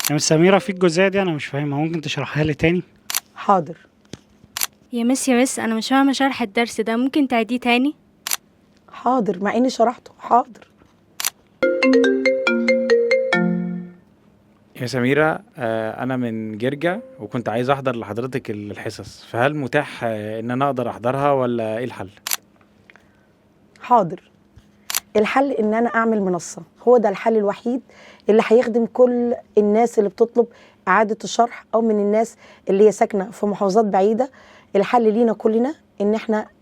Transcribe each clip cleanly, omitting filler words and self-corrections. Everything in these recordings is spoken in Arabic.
يا مس سميرة، في الجزئية دي أنا مش فاهمها، ممكن تشرحها لي تاني؟ حاضر. يا مس انا مش فاهمه شرح الدرس ده، ممكن تعيديه تاني؟ حاضر، مع اني شرحته. حاضر. يا سميرة، أنا من جرجا وكنت عايز أحضر لحضرتك الحصص، فهل متاح إن أنا أقدر أحضرها ولا إيه الحل؟ حاضر. الحل ان انا اعمل منصة، هو ده الحل الوحيد اللي هيخدم كل الناس اللي بتطلب اعادة الشرح او من الناس اللي هي ساكنة في محافظات بعيدة. الحل لينا كلنا ان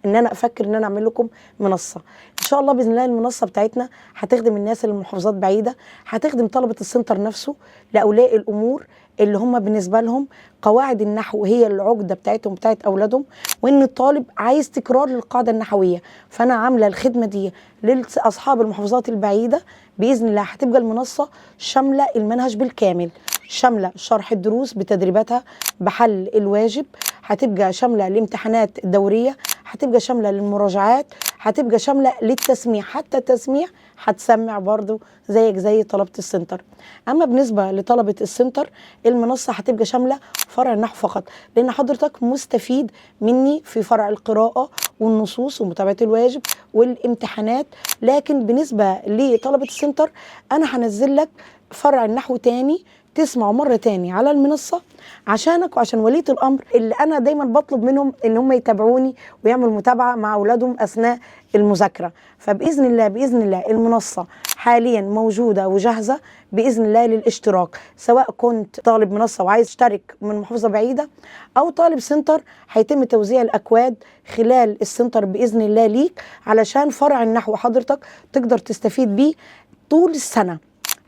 انا افكر ان انا اعمل لكم منصة ان شاء الله باذن الله. المنصة بتاعتنا هتخدم الناس اللي من محافظات بعيدة، هتخدم طلبة السنتر نفسه، لاولياء الامور اللي هم بالنسبة لهم قواعد النحو هي العقدة بتاعتهم بتاعت اولادهم، وان الطالب عايز تكرار للقاعدة النحوية. فانا عاملة الخدمة دي لاصحاب المحافظات البعيدة. باذن الله هتبقى المنصة شاملة المنهج بالكامل، شاملة شرح الدروس بتدريباتها بحل الواجب، هتبقى شاملة الامتحانات الدورية، هتبقى شاملة للمراجعات، هتبقى شاملة للتسميع، حتى التسميع هتسمع برضو زيك زي طلبة السنتر. أما بالنسبة لطلبة السنتر، المنصة هتبقى شاملة فرع النحو فقط، لأن حضرتك مستفيد مني في فرع القراءة والنصوص ومتابعة الواجب والامتحانات. لكن بالنسبة لطلبة السنتر أنا هنزل لك فرع النحو تاني تسمعوا مرة تاني على المنصة عشانك وعشان ولية الأمر اللي أنا دايما بطلب منهم إن هم يتابعوني ويعملوا متابعة مع أولادهم أثناء المذاكرة. فبإذن الله بإذن الله المنصة حاليا موجودة وجاهزة بإذن الله للاشتراك، سواء كنت طالب منصة وعايز تشترك من محافظة بعيدة أو طالب سنتر. هيتم توزيع الأكواد خلال السنتر بإذن الله ليك علشان فرع النحو حضرتك تقدر تستفيد بيه طول السنة.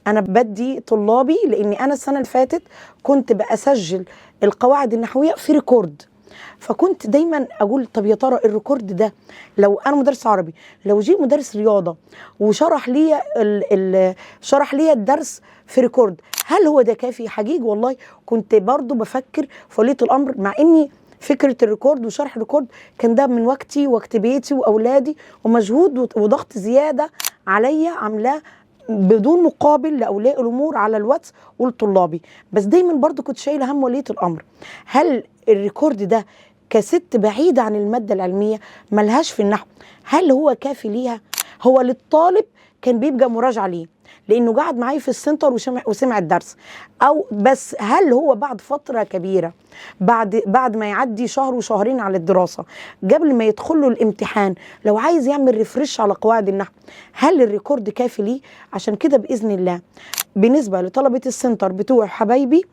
أنا بدي طلابي، لأني أنا السنة اللي فاتت كنت بسجل القواعد النحوية في ريكورد، فكنت دايما أقول طب يا ترى الريكورد ده لو أنا مدرس عربي، لو جه مدرس رياضة وشرح لي شرح لي الدرس في ريكورد، هل هو ده كافي؟ حقيقي والله كنت برضو بفكر في ولية الأمر، مع إني فكرة الريكورد وشرح الريكورد كان ده من وقتي وقت بيتي وأولادي ومجهود وضغط زيادة عليا عاملاه بدون مقابل لاولياء الامور على الواتس والطلابي. بس دايما برضو كنت شايله هم وليه الامر، هل الريكورد ده كست بعيده عن الماده العلميه ملهاش في النحو، هل هو كافي ليها؟ هو للطالب كان بيبقى مراجعه ليه لانه قاعد معايا في السنتر وسمع الدرس، او بس هل هو بعد فتره كبيره، بعد ما يعدي شهر وشهرين على الدراسه، قبل ما يدخل له الامتحان، لو عايز يعمل ريفرش على قواعد النحو، هل الريكورد كافي ليه؟ عشان كده باذن الله بالنسبه لطلبه السنتر بتوع حبايبي،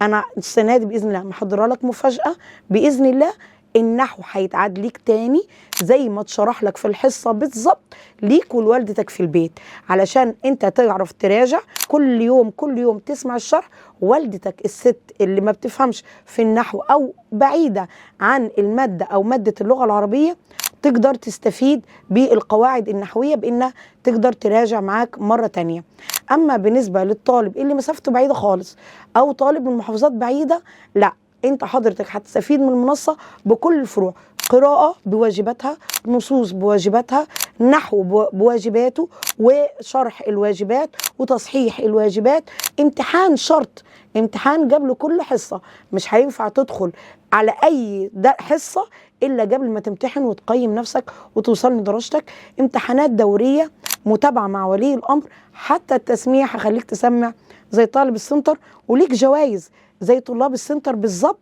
انا السنه دي باذن الله محضره لك مفاجاه. باذن الله النحو هيتعاد ليك تاني زي ما اتشرح لك في الحصه بالظبط ليك ولوالدتك في البيت، علشان انت تعرف تراجع كل يوم كل يوم تسمع الشرح. والدتك الست اللي ما بتفهمش في النحو او بعيده عن الماده او ماده اللغه العربيه تقدر تستفيد بالقواعد النحويه بانها تقدر تراجع معاك مره تانيه. اما بالنسبه للطالب اللي مسافته بعيده خالص او طالب من محافظات بعيده، لا، انت حضرتك هتستفيد من المنصة بكل الفروع، قراءة بواجباتها، نصوص بواجباتها، نحو بواجباته وشرح الواجبات وتصحيح الواجبات، امتحان شرط، امتحان قبل كل حصة. مش هينفع تدخل على اي حصة الا قبل ما تمتحن وتقيم نفسك وتوصل لدرجتك. امتحانات دورية متابعة مع ولي الامر، حتى التسميع هخليك تسمع زي طالب السنتر وليك جوائز زي طلاب السنتر بالظبط.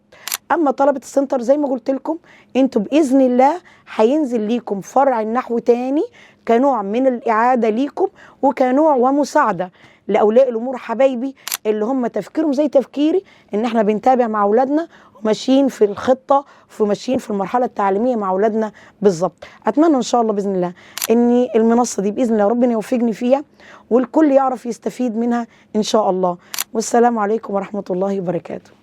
اما طلبة السنتر زي ما قلت لكم انتوا باذن الله هينزل ليكم فرع النحو تاني كنوع من الاعادة ليكم وكنوع ومساعدة لاولياء الامور حبايبي اللي هم تفكيرهم زي تفكيري، ان احنا بنتابع مع اولادنا وماشيين في الخطة وماشيين في المرحلة التعليمية مع اولادنا بالظبط. اتمنى ان شاء الله باذن الله ان المنصة دي باذن الله ربنا يوفقني فيها والكل يعرف يستفيد منها ان شاء الله. والسلام عليكم ورحمة الله وبركاته.